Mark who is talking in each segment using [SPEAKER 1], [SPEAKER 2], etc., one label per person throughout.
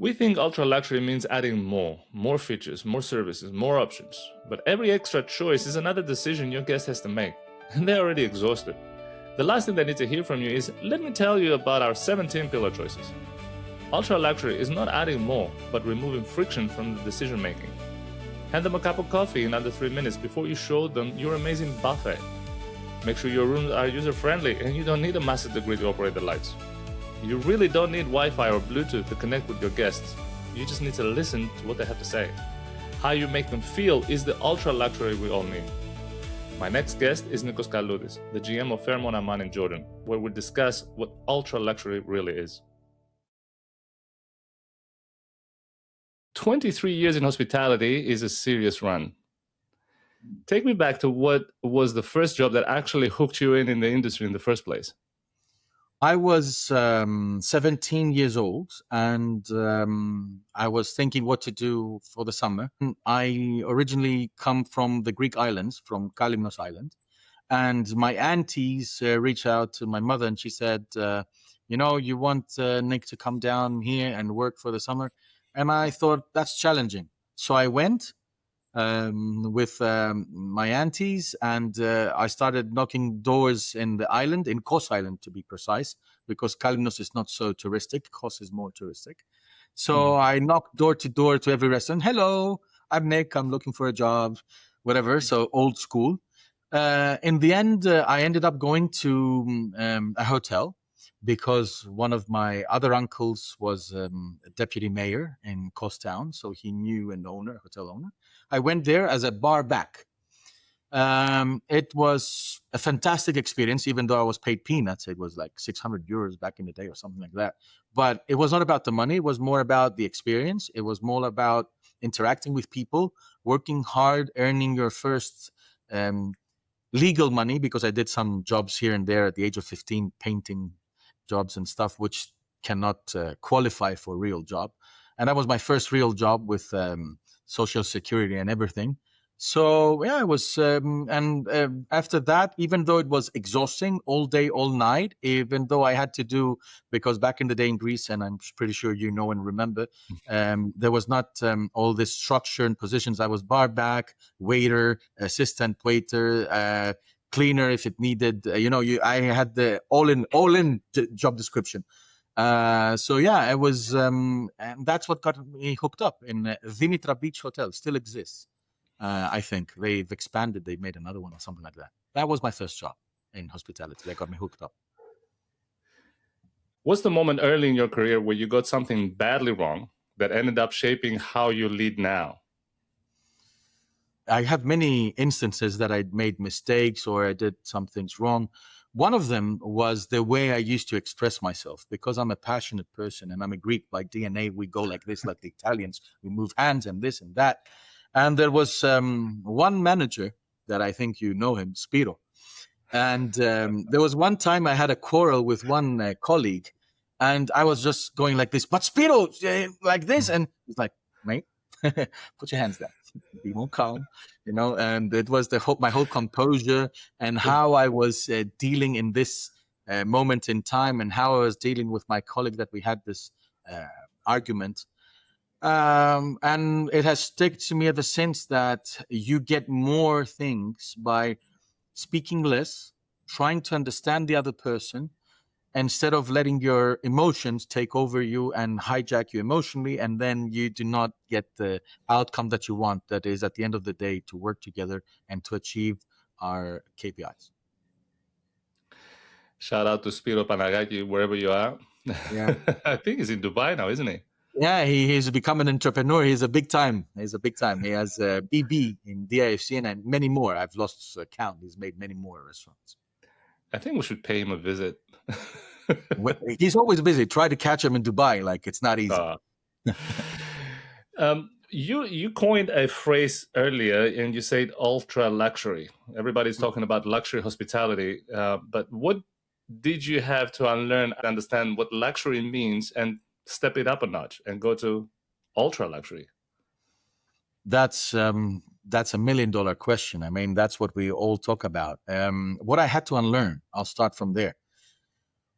[SPEAKER 1] We think ultra luxury means adding more features, more services, more options. But every extra choice is another decision your guest has to make, and they're already exhausted. The last thing they need to hear from you is, let me tell you about our 17 pillar choices. Ultra luxury is not adding more, but removing friction from the decision making. Hand them a cup of coffee in under 3 minutes before you show them your amazing buffet. Make sure your rooms are user-friendly and you don't need a master's degree to operate the lights. You really don't need Wi-Fi or Bluetooth to connect with your guests. You just need to listen to what they have to say. How you make them feel is the ultra luxury we all need. My next guest is Nikos Kaloudis, the GM of Fairmont Amman Jordan, where we'll discuss what ultra luxury really is. 23 years in hospitality is a serious run. Take me back to what was the first job that actually hooked you in the industry in the first place.
[SPEAKER 2] I was 17 years old, and I was thinking what to do for the summer. I originally come from the Greek islands, from Kaloudis Island, and my aunties reached out to my mother, and she said, you want Nick to come down here and work for the summer? And I thought, that's challenging. So I went with my aunties, and I started knocking doors in the island, in Kos Island to be precise, because Kaloudis is not so touristic. Kos is more touristic. So I knocked door to door to every restaurant. Hello, I'm Nick. I'm looking for a job, whatever. So old school. In the end, I ended up going to a hotel because one of my other uncles was a deputy mayor in Kos Town. So he knew an owner, hotel owner. I went there as a bar back. It was a fantastic experience, even though I was paid peanuts. It was like 600 euros back in the day or something like that. But it was not about the money. It was more about the experience. It was more about interacting with people, working hard, earning your first legal money, because I did some jobs here and there at the age of 15, painting jobs and stuff, which cannot qualify for a real job. And that was my first real job with Social Security and everything. So yeah, it was, after that, even though it was exhausting all day, all night, even though I had to do, because back in the day in Greece, and I'm pretty sure you know and remember, there was not all this structure and positions. I was bar back, waiter, assistant waiter, cleaner if it needed. I had the all-in job description. So yeah, it was, and that's what got me hooked up in Dimitra Beach Hotel. Still exists. I think they've expanded. They made another one or something like that. That was my first job in hospitality. That got me hooked up.
[SPEAKER 1] What's the moment early in your career where you got something badly wrong that ended up shaping how you lead now?
[SPEAKER 2] I have many instances that I made mistakes or I did some things wrong. One of them was the way I used to express myself, because I'm a passionate person and I'm a Greek by DNA. We go like this, like the Italians. We move hands and this and that. And there was one manager that I think you know him, Spiro. And there was one time I had a quarrel with one colleague, and I was just going like this, but Spiro, like this. And he's like, mate, put your hands down, be more calm, and it was my whole composure and how I was dealing in this moment in time, and how I was dealing with my colleague that we had this argument. And it has stuck to me ever since, that you get more things by speaking less, trying to understand the other person, instead of letting your emotions take over you and hijack you emotionally, and then you do not get the outcome that you want, that is at the end of the day to work together and to achieve our KPIs.
[SPEAKER 1] Shout out to Spiro Panagaki, wherever you are.
[SPEAKER 2] Yeah.
[SPEAKER 1] I think he's in Dubai now, isn't he?
[SPEAKER 2] Yeah, he's become an entrepreneur. He's a big time. He has BB in DIFC and many more. I've lost count. He's made many more restaurants.
[SPEAKER 1] I think we should pay him a visit.
[SPEAKER 2] He's always busy. Try to catch him in Dubai. Like, it's not easy.
[SPEAKER 1] You coined a phrase earlier, and you said ultra luxury. Everybody's talking about luxury hospitality. But what did you have to unlearn and understand what luxury means, and step it up a notch and go to ultra luxury?
[SPEAKER 2] That's a $1 million question. I mean, that's what we all talk about. What I had to unlearn, I'll start from there.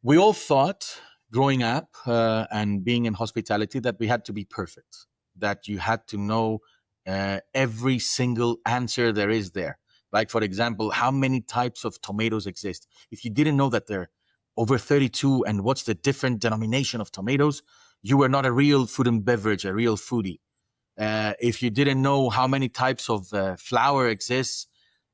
[SPEAKER 2] We all thought growing up and being in hospitality that we had to be perfect, that you had to know every single answer there is there. Like, for example, how many types of tomatoes exist? If you didn't know that there are over 32 and what's the different denomination of tomatoes, you were not a real food and beverage, a real foodie. If you didn't know how many types of flour exists,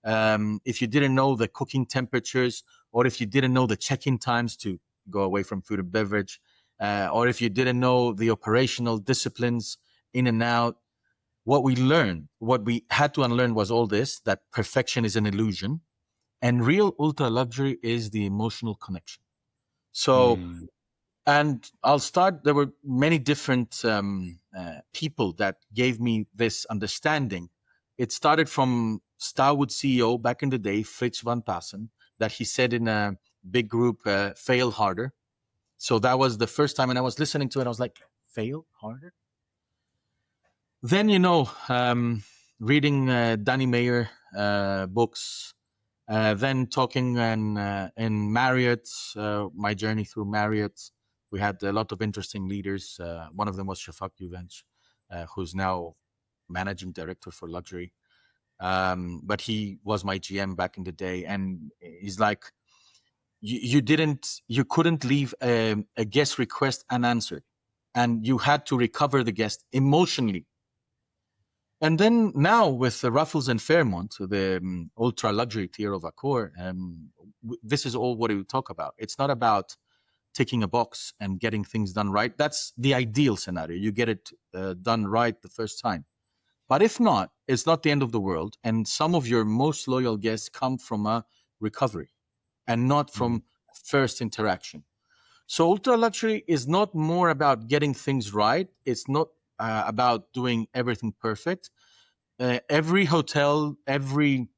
[SPEAKER 2] if you didn't know the cooking temperatures, or if you didn't know the check-in times to go away from food and beverage, or if you didn't know the operational disciplines in and out, what we had to unlearn was all this, that perfection is an illusion and real ultra luxury is the emotional connection. So,
[SPEAKER 1] Mm.
[SPEAKER 2] and I'll start, there were many different people that gave me this understanding. It started from Starwood CEO back in the day, Fritz van Passen, that he said in a big group, fail harder. So that was the first time, and I was listening to it, I was like, fail harder? Then, reading Danny Meyer books, then talking in Marriott, my journey through Marriott. We had a lot of interesting leaders. One of them was Shafak Yuvench, who's now managing director for luxury. But he was my GM back in the day. And he's like, you couldn't leave a guest request unanswered. And you had to recover the guest emotionally. And then now with the Raffles and Fairmont, the ultra luxury tier of Accor, this is all what we talk about. It's not about ticking a box and getting things done right. That's the ideal scenario. You get it done right the first time. But if not, it's not the end of the world. And some of your most loyal guests come from a recovery and not from first interaction. So ultra luxury is not more about getting things right. It's not about doing everything perfect. Every hotel, every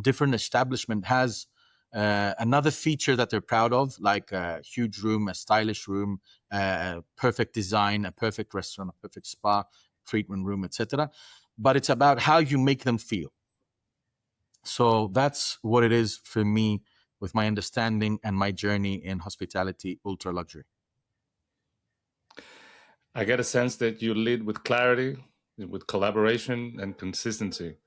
[SPEAKER 2] different establishment has another feature that they're proud of, like a huge room, a stylish room, a perfect design, a perfect restaurant, a perfect spa treatment room, etc. But it's about how you make them feel. So that's what it is for me with my understanding and my journey in hospitality, ultra luxury.
[SPEAKER 1] I get a sense that you lead with clarity, with collaboration, and consistency.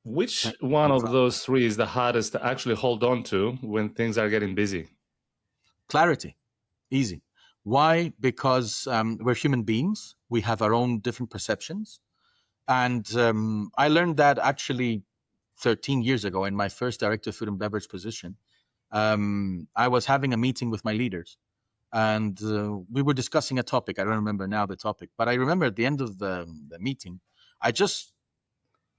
[SPEAKER 1] Which one of those three is the hardest to actually hold on to when things are getting busy?
[SPEAKER 2] Clarity, easy. Why? Because we're human beings. We have our own different perceptions. And I learned that actually 13 years ago in my first director of food and beverage position. I was having a meeting with my leaders and we were discussing a topic. I don't remember now the topic, but I remember at the end of the meeting, I just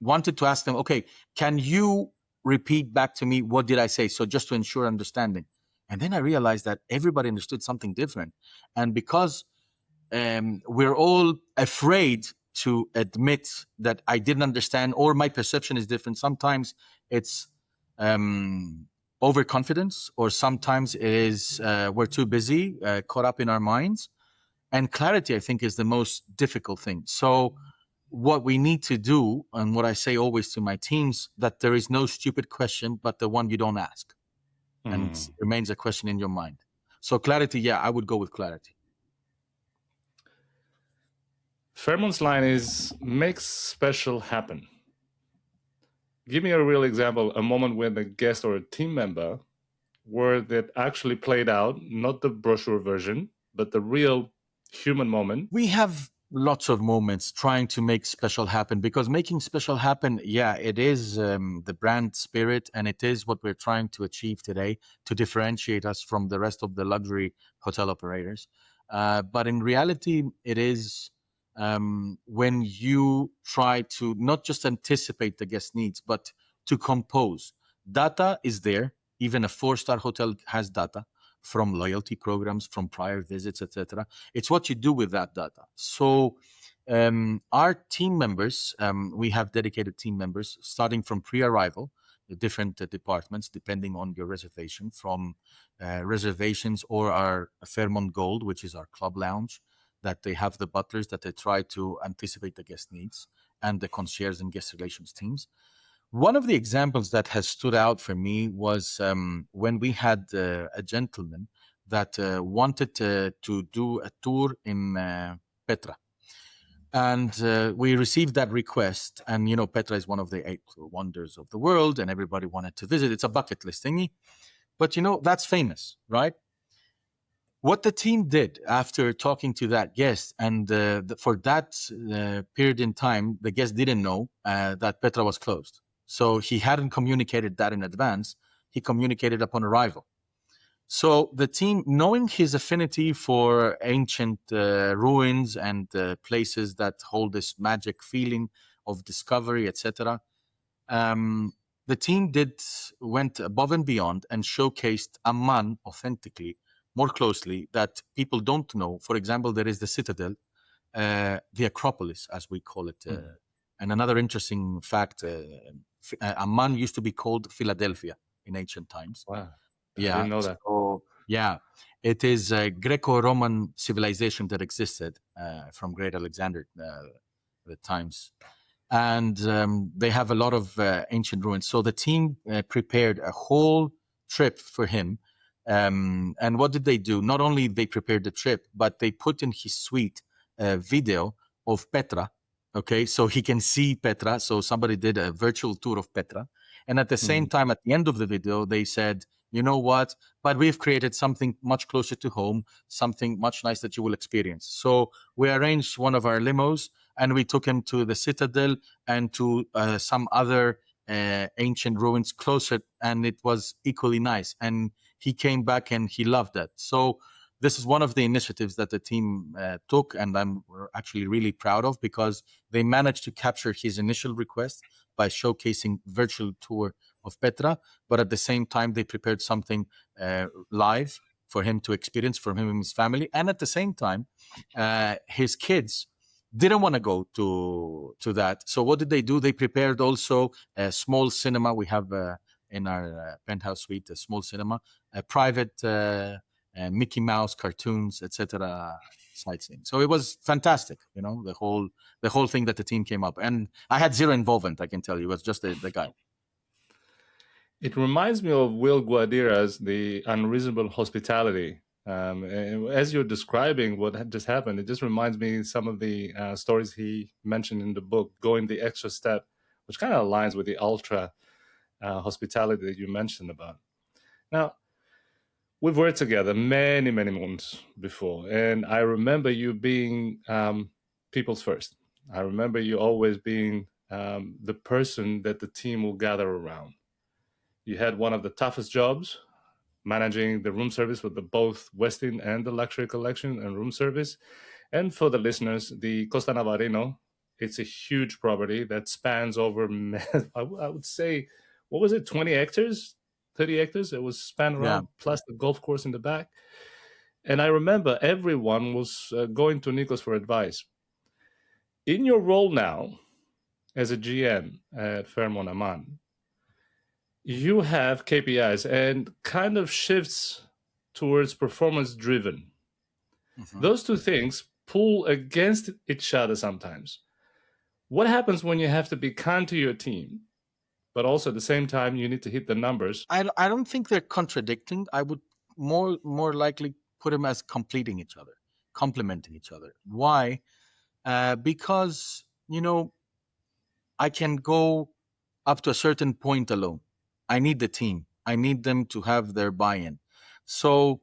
[SPEAKER 2] wanted to ask them, okay, can you repeat back to me what did I say? So just to ensure understanding. And then I realized that everybody understood something different. And because we're all afraid to admit that I didn't understand or my perception is different. Sometimes it's overconfidence, or sometimes it is we're too busy, caught up in our minds. And clarity, I think, is the most difficult thing. So what we need to do, and what I say always to my teams, that there is no stupid question, but the one you don't ask. And it remains a question in your mind. So clarity, yeah, I would go with clarity.
[SPEAKER 1] Fairmont's line is make special happen. Give me a real example, a moment when a guest or a team member where that actually played out, not the brochure version, but the real human moment.
[SPEAKER 2] We have lots of moments trying to make special happen, because making special happen, yeah, it is the brand spirit, and it is what we're trying to achieve today to differentiate us from the rest of the luxury hotel operators. But in reality, it is when you try to not just anticipate the guest needs, but to compose. Data is there. Even a 4-star hotel has data from loyalty programs, from prior visits, etc. It's what you do with that data. So our team members, we have dedicated team members starting from pre-arrival, the different departments, depending on your reservation, from reservations or our Fairmont Gold, which is our club lounge, that they have the butlers that they try to anticipate the guest needs, and the concierge and guest relations teams. One of the examples that has stood out for me was when we had a gentleman that wanted to do a tour in Petra. And we received that request. And, Petra is one of the 8 wonders of the world, and everybody wanted to visit. It's a bucket list thingy. But, that's famous, right? What the team did after talking to that guest, and for that period in time, the guest didn't know that Petra was closed. So he hadn't communicated that in advance. He communicated upon arrival. So the team, knowing his affinity for ancient ruins and places that hold this magic feeling of discovery, etc., the team went above and beyond and showcased Amman authentically, more closely, that people don't know. For example, there is the citadel, the Acropolis, as we call it. And another interesting fact, Amman used to be called Philadelphia in ancient times.
[SPEAKER 1] Wow.
[SPEAKER 2] Yeah,
[SPEAKER 1] I didn't know that.
[SPEAKER 2] So, yeah, it is a Greco-Roman civilization that existed from Great Alexander the times. And they have a lot of ancient ruins. So the team prepared a whole trip for him. And what did they do? Not only they prepared the trip, but they put in his suite a video of Petra. Okay, so he can see Petra. So somebody did a virtual tour of Petra. And at the same time, at the end of the video, they said, you know what? But we've created something much closer to home, something much nice that you will experience. So we arranged one of our limos, and we took him to the citadel and to some other ancient ruins closer, and it was equally nice. And he came back and he loved that. So this is one of the initiatives that the team took, and I'm actually really proud of, because they managed to capture his initial request by showcasing virtual tour of Petra, but at the same time they prepared something live for him to experience, for him and his family. And at the same time, his kids didn't want to go to that. So what did they do? They prepared also a small cinema. We have in our penthouse suite a small cinema, a private Mickey Mouse cartoons, etc. sightseeing. So it was fantastic, the whole thing that the team came up. And I had zero involvement, I can tell you. It was just the guy.
[SPEAKER 1] It reminds me of Will Guadira's The Unreasonable Hospitality. As you're describing what had just happened, it just reminds me some of the stories he mentioned in the book, going the extra step, which kind of aligns with the ultra hospitality that you mentioned about. Now, we've worked together many, many months before, and I remember you being people's first. I remember you always being the person that the team will gather around. You had one of the toughest jobs, managing the room service with both Westin and the luxury collection and room service. And for the listeners, the Costa Navarino, it's a huge property that spans over, I would say, what was it, 20 hectares, 30 hectares? It was spanned around, plus the golf course in the back. And I remember everyone was going to Nikos for advice. In your role now as a GM at Fairmont Amman, you have KPIs and kind of shifts towards performance driven. Mm-hmm. Those two things pull against each other sometimes. What happens when you have to be kind to your team, but also at the same time you need to hit the numbers?
[SPEAKER 2] I don't think they're contradicting. I would more likely put them as completing each other, complementing each other. Why? Because, I can go up to a certain point alone. I need the team. I need them to have their buy-in. So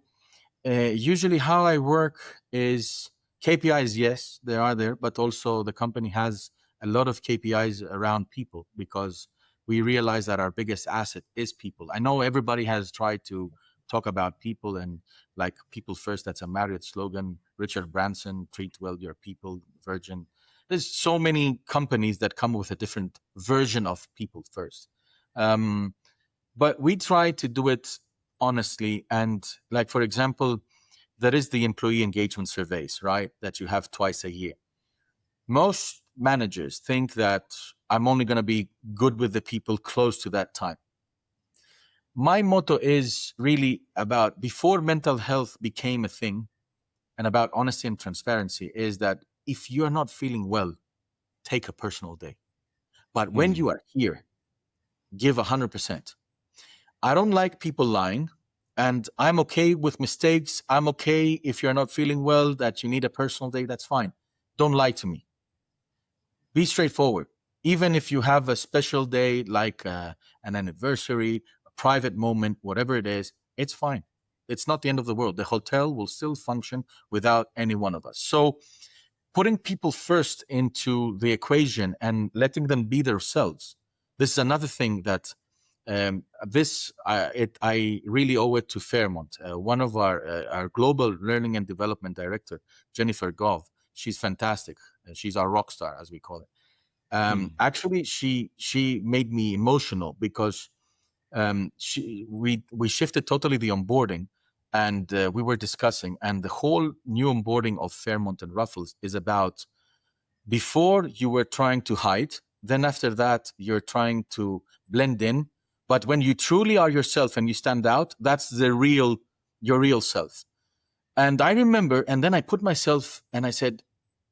[SPEAKER 2] usually how I work is KPIs, yes, they are there, but also the company has a lot of KPIs around people, because we realize that our biggest asset is people. I know everybody has tried to talk about people and like people first. That's a Marriott slogan. Richard Branson, treat well your people, Virgin. There's so many companies that come with a different version of people first. But we try to do it honestly. And like, for example, there is the employee engagement surveys, right? That you have twice a year. Most managers think that I'm only going to be good with the people close to that time. My motto is really about, before mental health became a thing, and about honesty and transparency, is that if you are not feeling well, take a personal day. But when you are here, give 100%. I don't like people lying. And I'm okay with mistakes. I'm okay if you're not feeling well, that you need a personal day. That's fine. Don't lie to me. Be straightforward. Even if you have a special day like an anniversary, a private moment, whatever it is, it's fine. It's not the end of the world. The hotel will still function without any one of us. So putting people first into the equation and letting them be themselves. This is another thing that I really owe it to Fairmont. One of our global learning and development director, Jennifer Gov. She's fantastic. She's our rock star, as we call it. Actually, she made me emotional because we shifted totally the onboarding, and we were discussing, and the whole new onboarding of Fairmont and Ruffles is about, before you were trying to hide, then after that you're trying to blend in, but when you truly are yourself and you stand out, that's your real self. And I remember, and then I put myself and I said,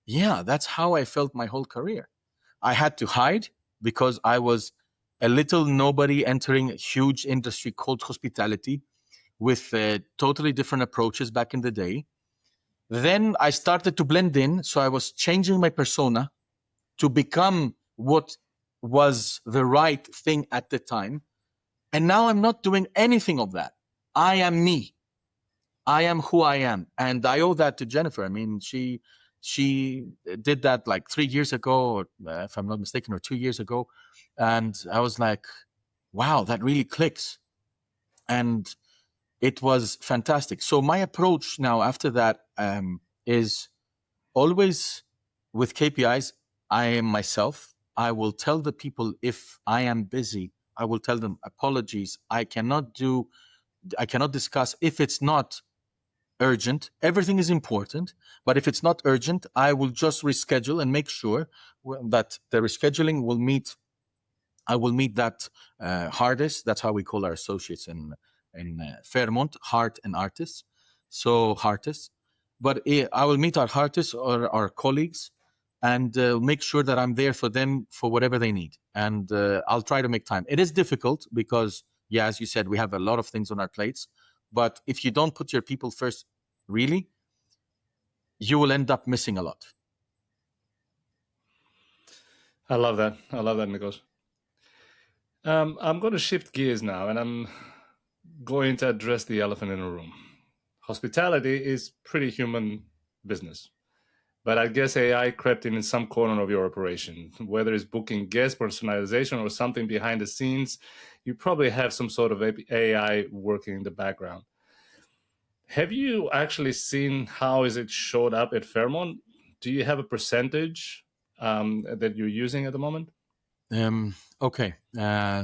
[SPEAKER 2] yeah, that's how I felt my whole career. I had to hide because I was a little nobody entering a huge industry called hospitality with totally different approaches back in the day. Then I started to blend in. So I was changing my persona to become what was the right thing at the time. And now I'm not doing anything of that. I am me. I am who I am. And I owe that to Jennifer. I mean, she did that like 3 years ago, or if I'm not mistaken, or 2 years ago. And I was like, wow, that really clicks. And it was fantastic. So my approach now after that is always with KPIs. I am myself. I will tell the people if I am busy. I will tell them apologies. I cannot discuss if it's not urgent. Everything is important, but if it's not urgent, I will just reschedule and make sure that the rescheduling will meet. I will meet that hardest. That's how we call our associates in Fairmont, heart and artists. So heartists, but I will meet our heartists or our colleagues and make sure that I'm there for them for whatever they need. And I'll try to make time. It is difficult because, yeah, as you said, we have a lot of things on our plates. But if you don't put your people first, really, you will end up missing a lot.
[SPEAKER 1] I love that. I love that, Nikos. I'm going to shift gears now, and I'm going to address the elephant in the room. Hospitality is pretty human business, but I guess AI crept in some corner of your operation. Whether it's booking guest personalization or something behind the scenes, you probably have some sort of AI working in the background. Have you actually seen how is it showed up at Fairmont? Do you have a percentage that you're using at the moment?
[SPEAKER 2] Okay,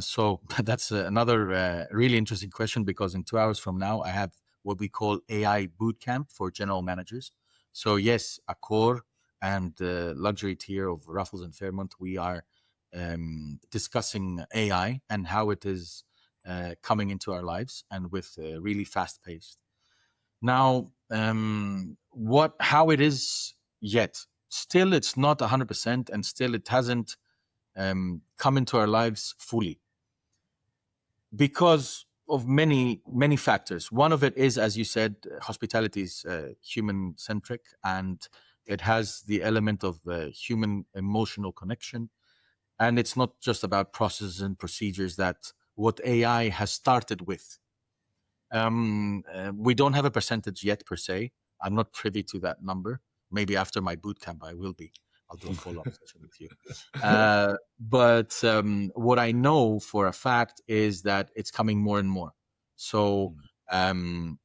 [SPEAKER 2] so that's another really interesting question, because in 2 hours from now, I have what we call AI bootcamp for general managers. So yes, Accor and the luxury tier of Raffles and Fairmont, we are discussing AI and how it is coming into our lives, and with really fast paced. Now, how it is yet? Still, it's not 100%, and still it hasn't come into our lives fully because of many factors. One of it is, as you said, hospitality is human centric, and it has the element of human emotional connection. And it's not just about processes and procedures that what AI has started with. We don't have a percentage yet per se. I'm not privy to that number. Maybe after my boot camp, I will be. I'll do a follow-up session with you. But what I know for a fact is that it's coming more and more. So, and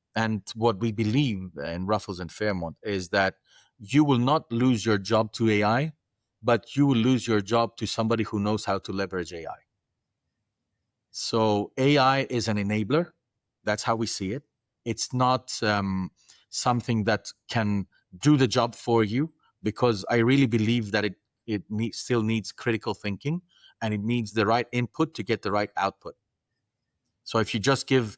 [SPEAKER 2] what we believe in Ruffles and Fairmont is that you will not lose your job to AI, but you will lose your job to somebody who knows how to leverage AI. So AI is an enabler. That's how we see it. It's not something that can do the job for you, because I really believe that still needs critical thinking, and it needs the right input to get the right output. So if you just give,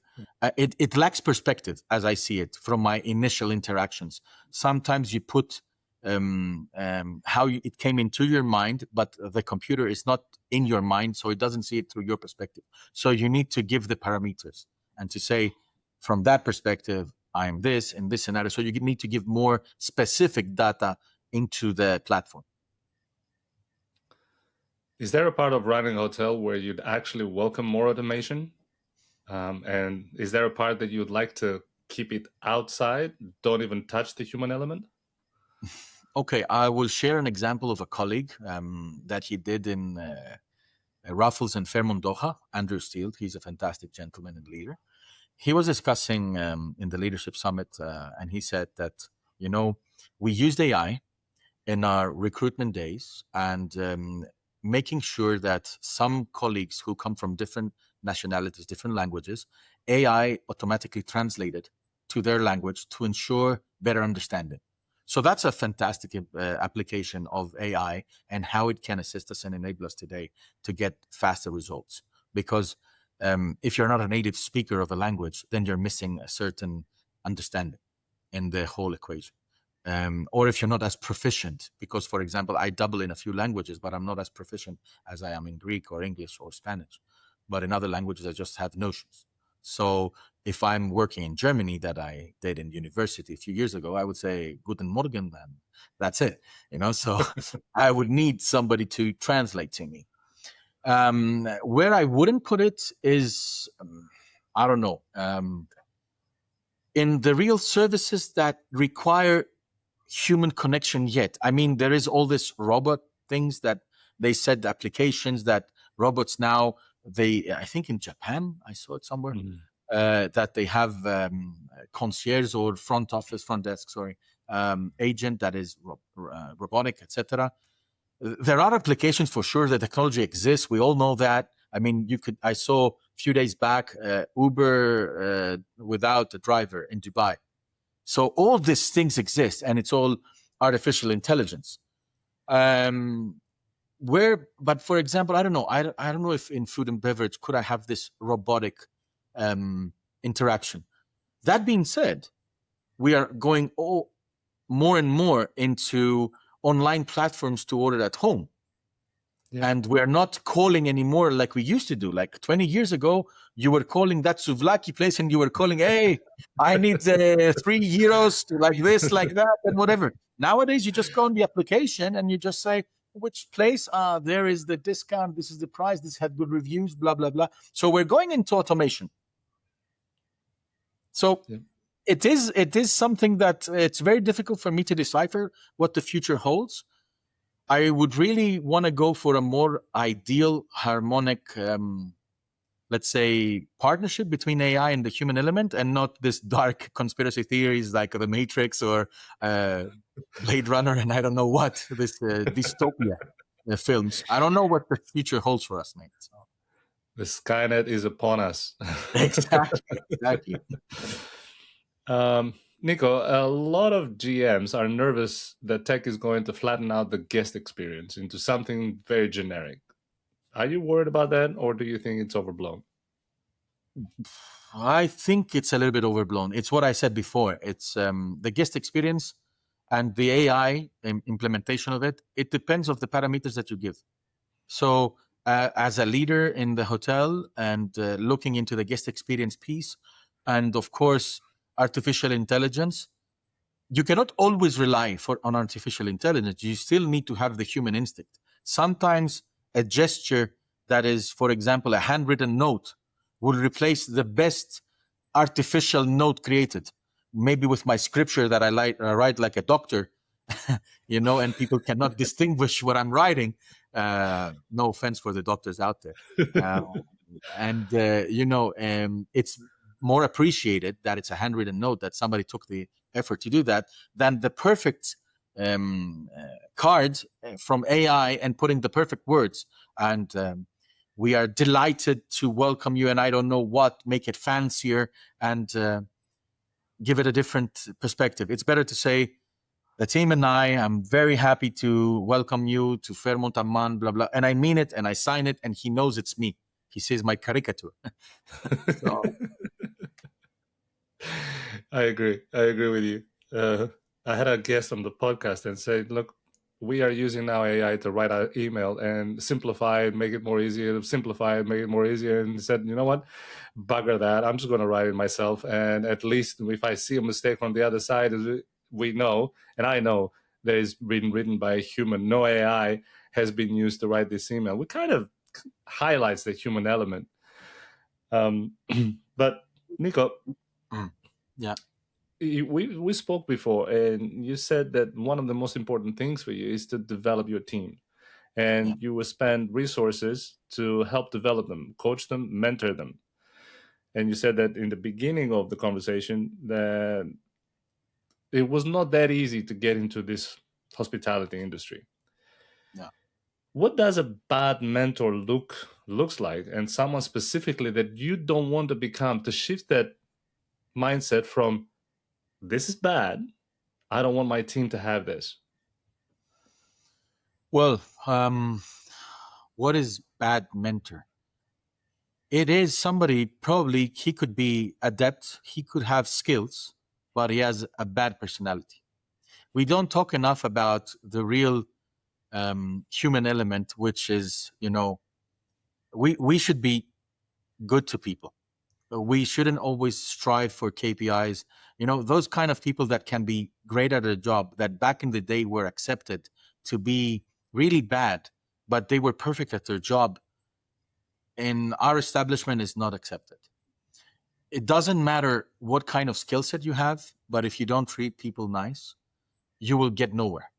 [SPEAKER 2] it lacks perspective, as I see it from my initial interactions. Sometimes you put it came into your mind, but the computer is not in your mind, so it doesn't see it through your perspective. So you need to give the parameters and to say, from that perspective, I'm this in this scenario. So you need to give more specific data into the platform.
[SPEAKER 1] Is there a part of running a hotel where you'd actually welcome more automation? And is there a part that you'd like to keep it outside, don't even touch the human element?
[SPEAKER 2] Okay, I will share an example of a colleague that he did in Raffles and Fairmont Doha, Andrew Steele. He's a fantastic gentleman and leader. He was discussing in the leadership summit, and he said that, we used AI in our recruitment days, and making sure that some colleagues who come from different nationalities, different languages, AI automatically translated to their language to ensure better understanding. So that's a fantastic application of AI and how it can assist us and enable us today to get faster results. Because if you're not a native speaker of a language, then you're missing a certain understanding in the whole equation. Or if you're not as proficient, because, for example, I double in a few languages, but I'm not as proficient as I am in Greek or English or Spanish. But in other languages, I just have notions. So if I'm working in Germany, that I did in university a few years ago, I would say Guten Morgen, and that's it. So I would need somebody to translate to me. Where I wouldn't put it is, I don't know, in the real services that require human connection yet. I mean, there is all this robot things that they said, the applications that robots now, I think in Japan, I saw it somewhere, that they have concierge or front desk, agent that is robotic, etc. There are applications for sure. The technology exists. We all know that. I mean, I saw a few days back Uber without a driver in Dubai. So all these things exist, and it's all artificial intelligence. But for example, I don't know. I don't know if in food and beverage could I have this robotic interaction. That being said, we are going more and more into online platforms to order at home. Yeah. And we're not calling anymore like we used to do. Like 20 years ago, you were calling that souvlaki place and you were calling, hey, I need €3 to like this, like that, and whatever. Nowadays, you just go on the application and you just say, which place? There is the discount. This is the price. This had good reviews, blah, blah, blah. So we're going into automation. So it is something that it's very difficult for me to decipher what the future holds. I would really want to go for a more ideal, harmonic, let's say, partnership between AI and the human element, and not this dark conspiracy theories like The Matrix or Blade Runner and I don't know what, this dystopia films. I don't know what the future holds for us, mate. So.
[SPEAKER 1] The Skynet is upon us.
[SPEAKER 2] Exactly.
[SPEAKER 1] Nico, a lot of GMs are nervous that tech is going to flatten out the guest experience into something very generic. Are you worried about that, or do you think it's overblown?
[SPEAKER 2] I think it's a little bit overblown. It's what I said before. It's the guest experience and the AI implementation of it. It depends on the parameters that you give. So as a leader in the hotel and looking into the guest experience piece, and of course, artificial intelligence, you cannot always rely on artificial intelligence. You still need to have the human instinct. Sometimes a gesture that is, for example, a handwritten note will replace the best artificial note created. Maybe with my scripture that I write like a doctor, and people cannot distinguish what I'm writing. No offense for the doctors out there. It's more appreciated that it's a handwritten note, that somebody took the effort to do that, than the perfect card from AI and putting the perfect words. And we are delighted to welcome you, and I don't know what, make it fancier and give it a different perspective. It's better to say, the team and I am very happy to welcome you to Fairmont Amman, blah, blah. And I mean it, and I sign it, and he knows it's me. He sees my caricature.
[SPEAKER 1] I agree with you. I had a guest on the podcast and said, look, we are using now AI to write our email and simplify it, make it more easier, simplify it, make it more easier, and said, you know what, bugger that. I'm just going to write it myself. And at least if I see a mistake from the other side, we know, and I know that it's been written by a human. No AI has been used to write this email. We kind of highlights the human element. But Nico,
[SPEAKER 2] Yeah.
[SPEAKER 1] we spoke before, and you said that one of the most important things for you is to develop your team,
[SPEAKER 2] Yeah.
[SPEAKER 1] and you will spend resources to help develop them, coach them, mentor them. And you said that in the beginning of the conversation that it was not that easy to get into this hospitality industry.
[SPEAKER 2] Yeah.
[SPEAKER 1] What does a bad mentor looks like, and someone specifically that you don't want to become, to shift that mindset from this is bad, I don't want my team to have this?
[SPEAKER 2] Well, what is bad mentor? It is somebody, probably he could be adept, he could have skills, but he has a bad personality. We don't talk enough about the real human element, which is, we should be good to people. We shouldn't always strive for KPIs. Those kind of people that can be great at a job that back in the day were accepted to be really bad, but they were perfect at their job, in our establishment is not accepted. It doesn't matter what kind of skill set you have, but if you don't treat people nice, you will get nowhere,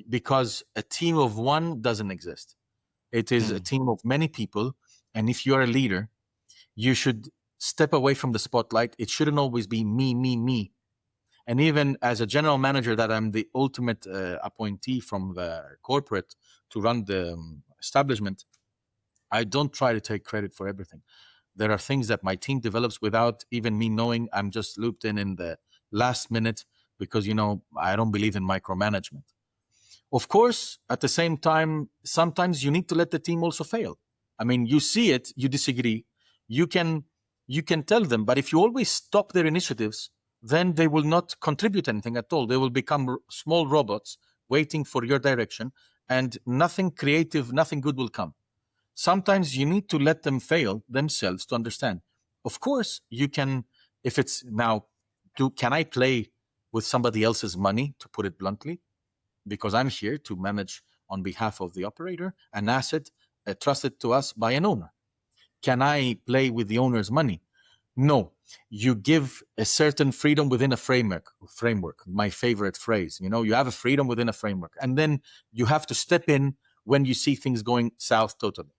[SPEAKER 2] because a team of one doesn't exist. It is a
[SPEAKER 1] Hmm.
[SPEAKER 2] team of many people. And if you're a leader, you should step away from the spotlight. It shouldn't always be me, me, me. And even as a general manager, that I'm the ultimate appointee from the corporate to run the establishment, I don't try to take credit for everything. There are things that my team develops without even me knowing. I'm just looped in the last minute, because I don't believe in micromanagement. Of course, at the same time, sometimes you need to let the team also fail. I mean, you see it, you disagree, you can tell them, but if you always stop their initiatives, then they will not contribute anything at all. They will become small robots waiting for your direction, and nothing creative, nothing good will come. Sometimes you need to let them fail themselves to understand. Of course, you can, if it's now, can I play with somebody else's money, to put it bluntly? Because I'm here to manage on behalf of the operator an asset trusted to us by an owner. Can I play with the owner's money? No. You give a certain freedom within a framework, my favorite phrase. You have a freedom within a framework, and then you have to step in when you see things going south totally.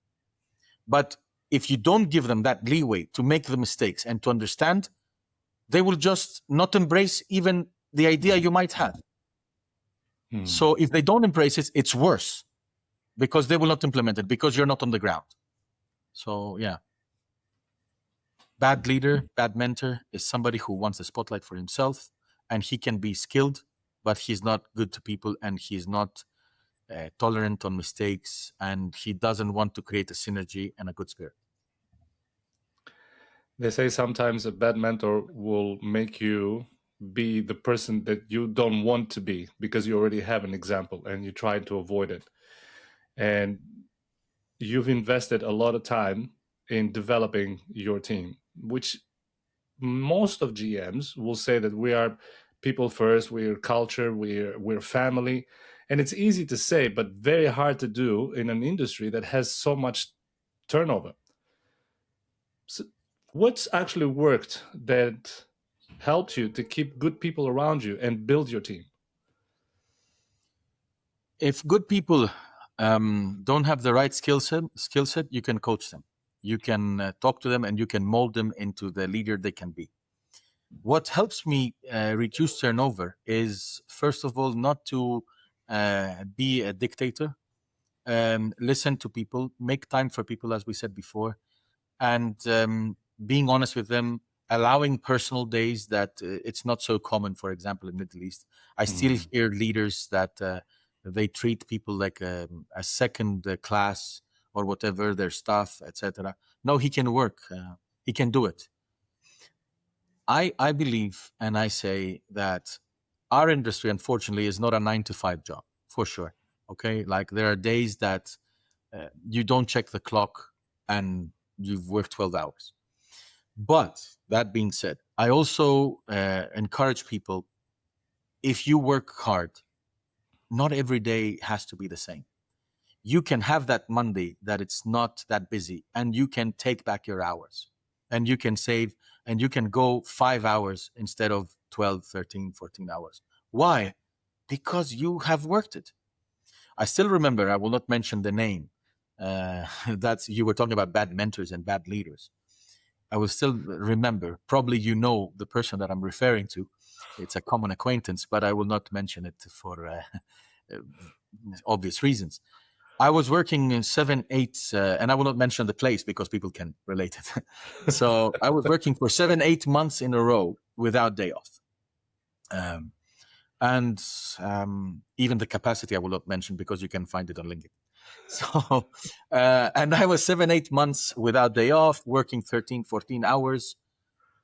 [SPEAKER 2] But if you don't give them that leeway to make the mistakes and to understand, they will just not embrace even the idea you might have.
[SPEAKER 1] Hmm.
[SPEAKER 2] So if they don't embrace it, it's worse, because they will not implement it, because you're not on the ground. So yeah, bad leader, bad mentor is somebody who wants the spotlight for himself, and he can be skilled, but he's not good to people, and he's not tolerant on mistakes, and he doesn't want to create a synergy and a good spirit.
[SPEAKER 1] They say sometimes a bad mentor will make you be the person that you don't want to be because you already have an example and you try to avoid it. And you've invested a lot of time in developing your team, which most of GMs will say that we are people first, we're culture, we're family. And it's easy to say, but very hard to do in an industry that has so much turnover. So what's actually worked that helped you to keep good people around you and build your team?
[SPEAKER 2] If good people don't have the right skill set, you can coach them. You can talk to them, and you can mold them into the leader they can be. What helps me reduce turnover is, first of all, not to be a dictator. Listen to people, make time for people, as we said before, and being honest with them, allowing personal days that it's not so common. For example, in Middle East, I still
[SPEAKER 1] Mm.
[SPEAKER 2] hear leaders that they treat people like a second class, or whatever, their staff, etc. No, he can work. He can do it. I believe, and I say that our industry, unfortunately, is not a 9 to 5 job, for sure. Okay, like there are days that you don't check the clock and you've worked 12 hours. But that being said, I also encourage people, if you work hard, not every day has to be the same. You can have that Monday that it's not that busy, and you can take back your hours, and you can save, and you can go 5 hours instead of 12, 13, 14 hours. Why? Because you have worked it. I still remember, I will not mention the name. That's, you were talking about bad mentors and bad leaders. I will still remember, probably you know the person that I'm referring to. It's a common acquaintance, but I will not mention it for obvious reasons. I was working in 7, 8, and I will not mention the place because people can relate it. So I was working for 7, 8 months in a row without day off. And even the capacity I will not mention because you can find it on LinkedIn. So, and I was 7, 8 months without day off, working 13, 14 hours.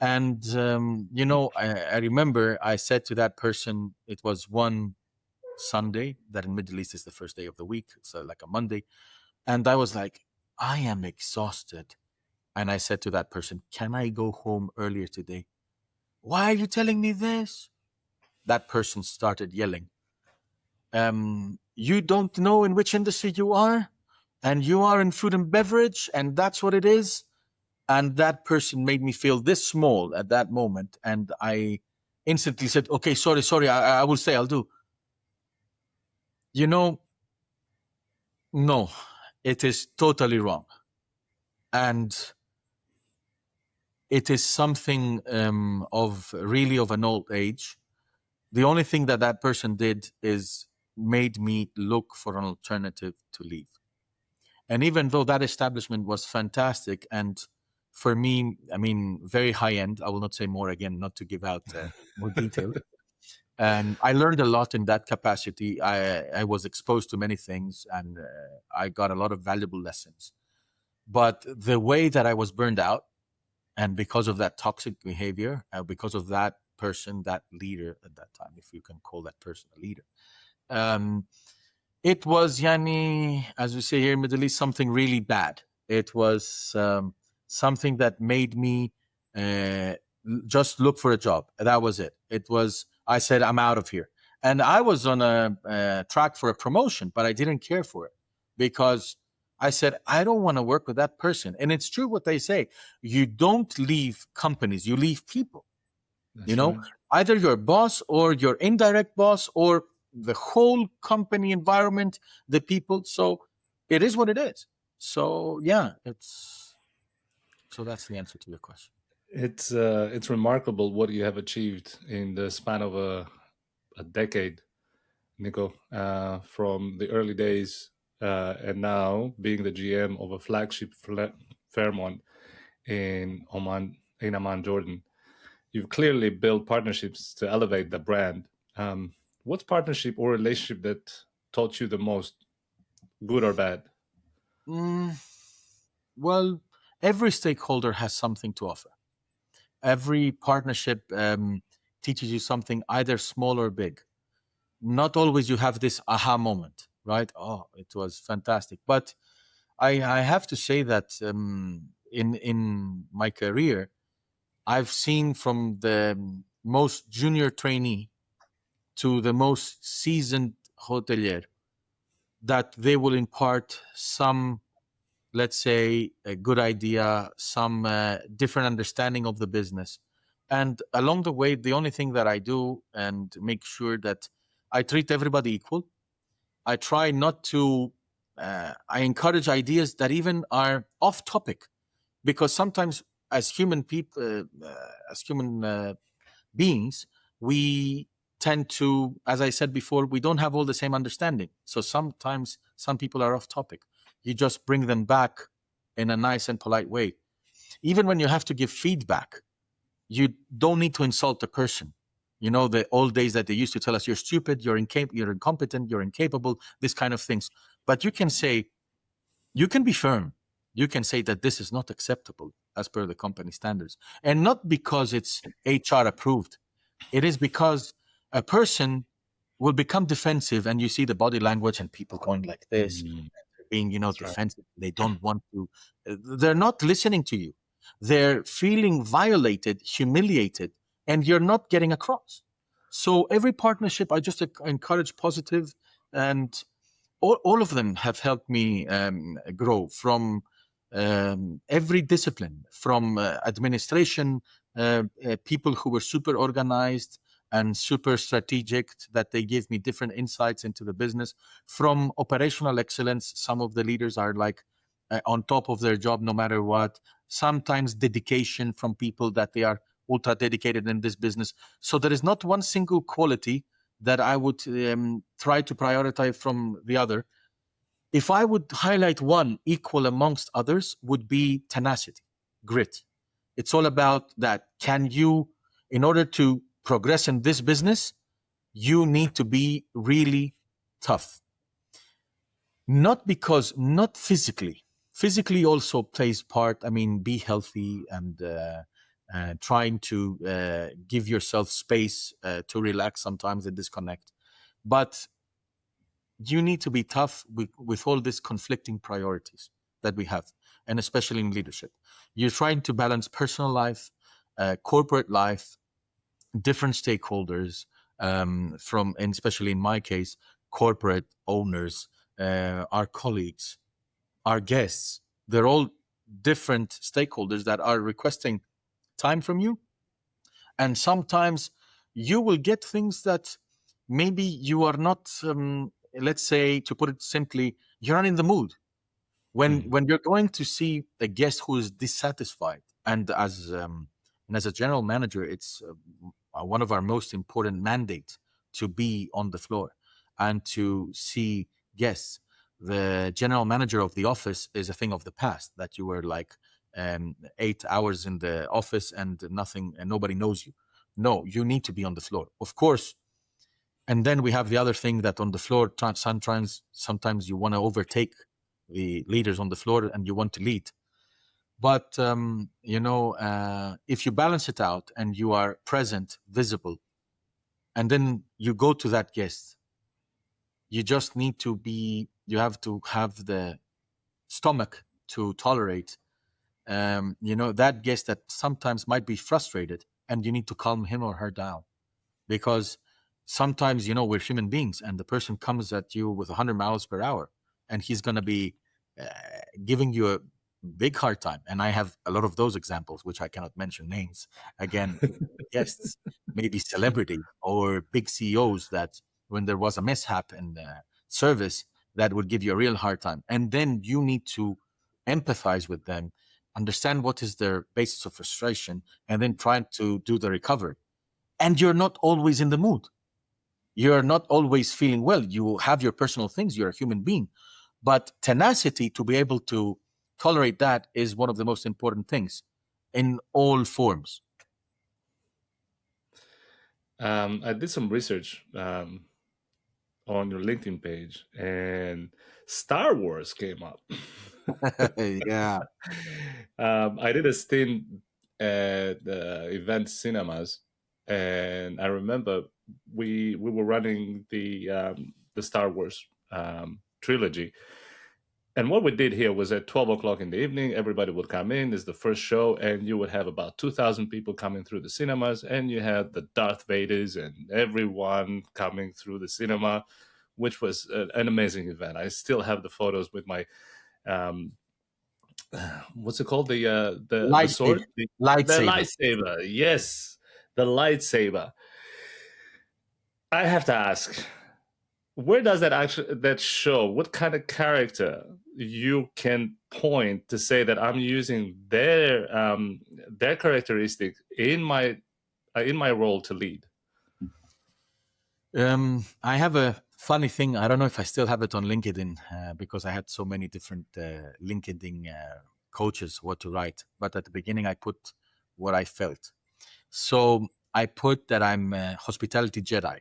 [SPEAKER 2] And, I remember I said to that person, it was one Sunday, that in Middle East is the first day of the week. So like a Monday. And I was like, I am exhausted. And I said to that person, can I go home earlier today? Why are you telling me this? That person started yelling. You don't know in which industry you are, and you are in food and beverage, and that's what it is. And that person made me feel this small at that moment. And I instantly said, okay, sorry, I will say, I'll do. No, it is totally wrong. And it is something of an old age. The only thing that person did is made me look for an alternative to leave. And even though that establishment was fantastic and for me, I mean, very high end, I will not say more again, not to give out more detail. And I learned a lot in that capacity. I was exposed to many things and I got a lot of valuable lessons. But the way that I was burned out, and because of that toxic behavior, because of that person, that leader at that time, if you can call that person a leader, it was, yani, as we say here in Middle East, something really bad. It was something that made me just look for a job. That was it. It was, I said, I'm out of here. And I was on a track for a promotion, but I didn't care for it because I said, I don't want to work with that person. And it's true what they say. You don't leave companies, you leave people.
[SPEAKER 1] That's right.
[SPEAKER 2] Either your boss or your indirect boss or the whole company environment, the people. So it is what it is. So yeah, so that's the answer to your question.
[SPEAKER 1] It's remarkable what you have achieved in the span of a decade, Nico, from the early days and now being the GM of a flagship Fairmont in Amman, Jordan. You've clearly built partnerships to elevate the brand. What's partnership or relationship that taught you the most, good or bad?
[SPEAKER 2] Well, every stakeholder has something to offer. Every partnership teaches you something, either small or big. Not always you have this aha moment, right? Oh, it was fantastic. But I have to say that in my career, I've seen from the most junior trainee to the most seasoned hotelier that they will impart some, let's say, a good idea, some different understanding of the business. And along the way, the only thing that I do and make sure that I treat everybody equal. I try not to, I encourage ideas that even are off topic, because sometimes as human people, as human beings, we tend to, as I said before, we don't have all the same understanding. So sometimes some people are off topic. You just bring them back in a nice and polite way. Even when you have to give feedback, you don't need to insult the person. The old days that they used to tell us, you're stupid, you're incompetent, you're incapable, this kind of things. But you can say, you can be firm. You can say that this is not acceptable as per the company standards. And not because it's HR approved. It is because a person will become defensive, and you see the body language and people going like this, being,
[SPEAKER 1] That's right.
[SPEAKER 2] defensive. They don't want to, they're not listening to you. They're feeling violated, humiliated, and you're not getting across. So every partnership, I just encourage positive, and all of them have helped me grow from every discipline, from administration, people who were super organized and super strategic, that they give me different insights into the business, from operational excellence. Some of the leaders are like on top of their job no matter what. Sometimes dedication from people that they are ultra dedicated in this business. So there is not one single quality that I would try to prioritize from the other. If I would highlight one equal amongst others, would be tenacity, grit. It's all about that. Can you, in order to progress in this business, you need to be really tough. Not physically. Physically also plays part. I mean, be healthy and trying to give yourself space to relax sometimes and disconnect. But you need to be tough with all these conflicting priorities that we have, and especially in leadership. You're trying to balance personal life, corporate life, different stakeholders, from, and especially in my case, corporate owners, our colleagues, our guests. They're all different stakeholders that are requesting time from you. And sometimes you will get things that maybe you are not, let's say, to put it simply, you're not in the mood. When you're going to see a guest who is dissatisfied, and as a general manager, it's one of our most important mandates to be on the floor and to see guests. The general manager of the office is a thing of the past, that you were like 8 hours in the office and nothing, and nobody knows you. No, you need to be on the floor, of course. And then we have the other thing, that on the floor, sometimes you want to overtake the leaders on the floor and you want to lead. But if you balance it out and you are present, visible, and then you go to that guest, you just need to be, you have to have the stomach to tolerate that guest that sometimes might be frustrated, and you need to calm him or her down. Because sometimes, we're human beings, and the person comes at you with 100 miles per hour, and he's going to be giving you a big hard time. And I have a lot of those examples, which I cannot mention names again. Guests, maybe celebrity or big CEOs, that when there was a mishap in the service, that would give you a real hard time. And then you need to empathize with them, understand what is their basis of frustration, and then try to do the recovery. And you're not always in the mood. You're not always feeling well. You have your personal things. You're a human being. But tenacity, to be able to tolerate that, is one of the most important things in all forms.
[SPEAKER 1] I did some research on your LinkedIn page, and Star Wars came up.
[SPEAKER 2] Yeah.
[SPEAKER 1] I did a stint at Event Cinemas, and I remember we were running the Star Wars trilogy. And what we did here was at 12 o'clock in the evening, everybody would come in. It's the first show, and you would have about 2,000 people coming through the cinemas, and you had the Darth Vaders and everyone coming through the cinema, which was an amazing event. I still have the photos with my what's it called? The sword? The lightsaber. Yes, the lightsaber. I have to ask, where does that show? What kind of character you can point to say that I'm using their characteristic in my role to lead?
[SPEAKER 2] I have a funny thing. I don't know if I still have it on LinkedIn, because I had so many different LinkedIn coaches what to write. But at the beginning, I put what I felt. So I put that I'm a hospitality Jedi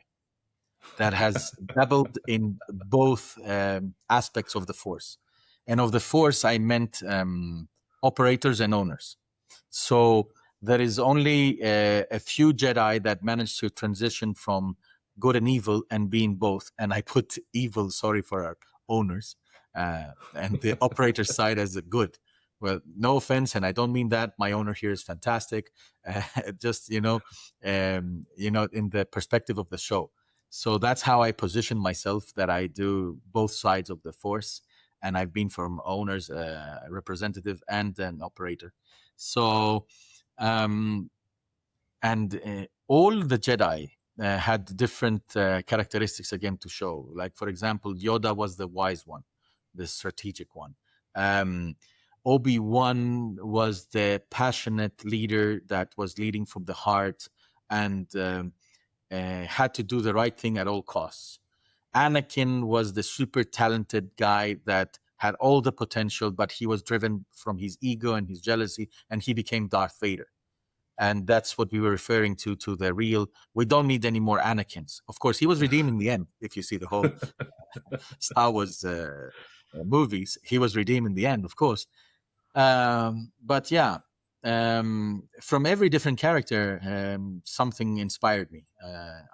[SPEAKER 2] that has dabbled in both aspects of the Force. And of the Force, I meant operators and owners. So there is only a few Jedi that managed to transition from good and evil and being both. And I put evil, sorry for our owners, and the operator side as a good. Well, no offense, and I don't mean that. My owner here is fantastic. Just in the perspective of the show. So that's how I position myself. That I do both sides of the force, and I've been from owners, representative, and an operator. So, and all the Jedi had different characteristics again to show. Like, for example, Yoda was the wise one, the strategic one. Obi-Wan was the passionate leader that was leading from the heart and had to do the right thing at all costs. Anakin was the super talented guy that had all the potential, but he was driven from his ego and his jealousy, and he became Darth Vader. And that's what we were referring to the real. We don't need any more Anakins. Of course, he was redeemed in the end. If you see the whole Star Wars movies, he was redeemed in the end, of course. But yeah, from every different character, something inspired me.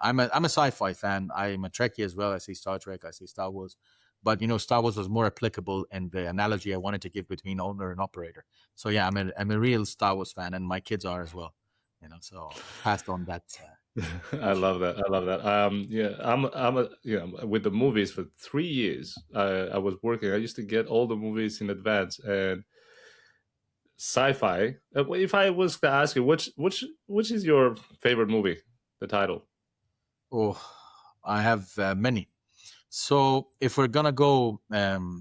[SPEAKER 2] I'm a sci-fi fan. I'm a Trekkie as well. I see Star Trek. I see Star Wars. But Star Wars was more applicable in the analogy I wanted to give between owner and operator. So yeah, I'm a real Star Wars fan, and my kids are as well. So passed on that.
[SPEAKER 1] I love that. I love that. Yeah, with the movies for 3 years. I was working. I used to get all the movies in advance, and sci-fi. If I was to ask you, which is your favorite movie? The title.
[SPEAKER 2] Oh, I have many. So if we're gonna go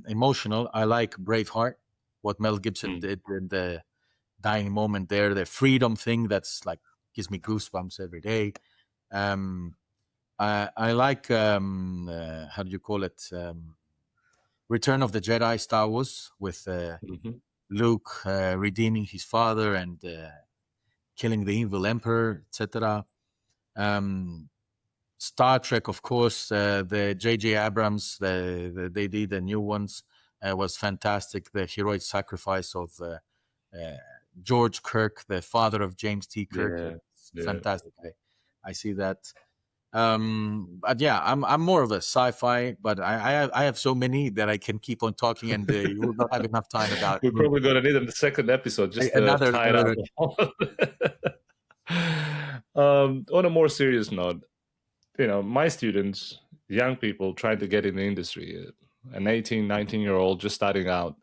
[SPEAKER 2] emotional, I like Braveheart. What Mel Gibson did in the dying moment there, the freedom thing that's like gives me goosebumps every day. I like how do you call it? Return of the Jedi, Star Wars, with Luke redeeming his father and killing the evil emperor, etc. Star Trek, of course, the J.J. Abrams, they did the new ones, was fantastic. The heroic sacrifice of George Kirk, the father of James T. Kirk, fantastic. I see that. But yeah, I'm more of a sci-fi, but I have so many that I can keep on talking, and you will not have enough time about.
[SPEAKER 1] We're probably going to need a second episode just to tie it up. On a more serious note, my students, young people trying to get in the industry, an 18, 19-year-old just starting out.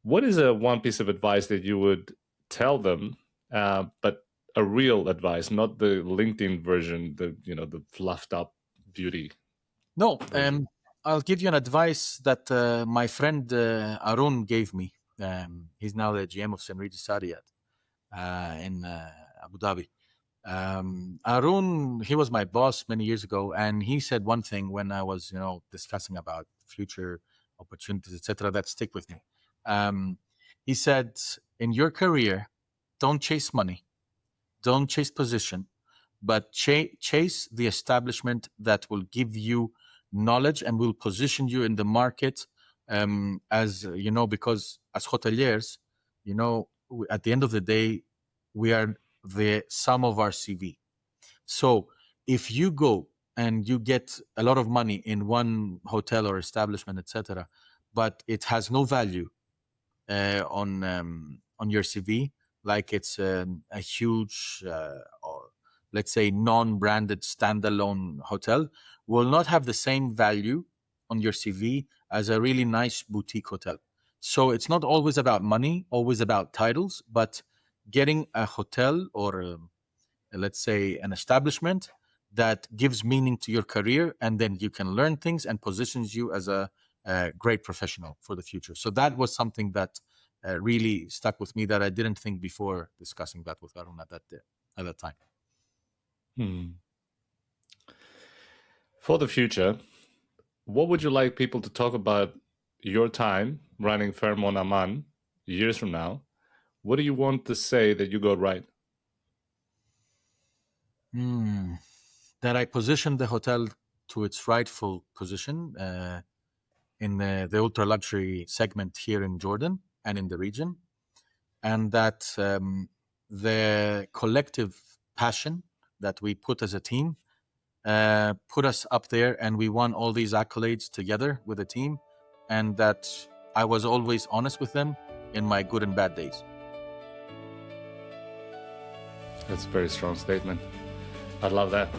[SPEAKER 1] What is one piece of advice that you would tell them, but a real advice, not the LinkedIn version, the fluffed up beauty?
[SPEAKER 2] No, I'll give you an advice that my friend Arun gave me. He's now the GM of St. Regis Sariyat in Abu Dhabi. Arun, he was my boss many years ago, and he said one thing when I was, discussing about future opportunities, etc., that stick with me. He said, in your career, don't chase money, don't chase position, but chase the establishment that will give you knowledge and will position you in the market, as because as hoteliers, at the end of the day, we are the sum of our CV. So if you go and you get a lot of money in one hotel or establishment, etc., but it has no value on your CV, like it's a huge, or let's say non-branded standalone hotel, will not have the same value on your CV as a really nice boutique hotel. So it's not always about money, always about titles, but getting a hotel or let's say an establishment that gives meaning to your career, and then you can learn things and positions you as a great professional for the future. So that was something that really stuck with me that I didn't think before discussing that with Arun at that time.
[SPEAKER 1] For the future, what would you like people to talk about your time running Fairmont Amman years from now? What do you want to say that you got right?
[SPEAKER 2] That I positioned the hotel to its rightful position in the ultra luxury segment here in Jordan and in the region, and that the collective passion that we put as a team put us up there, and we won all these accolades together with the team, and that I was always honest with them in my good and bad days.
[SPEAKER 1] That's a very strong statement. I love that.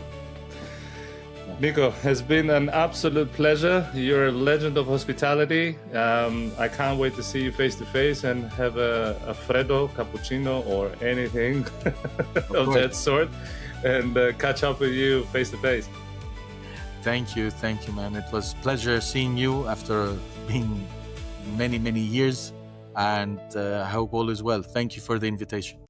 [SPEAKER 1] Nico, has been an absolute pleasure. You're a legend of hospitality. I can't wait to see you face to face and have a freddo, cappuccino, or anything of that sort, and catch up with you face to face.
[SPEAKER 2] Thank you, man. It was a pleasure seeing you after being many years, and I hope all is well. Thank you for the invitation.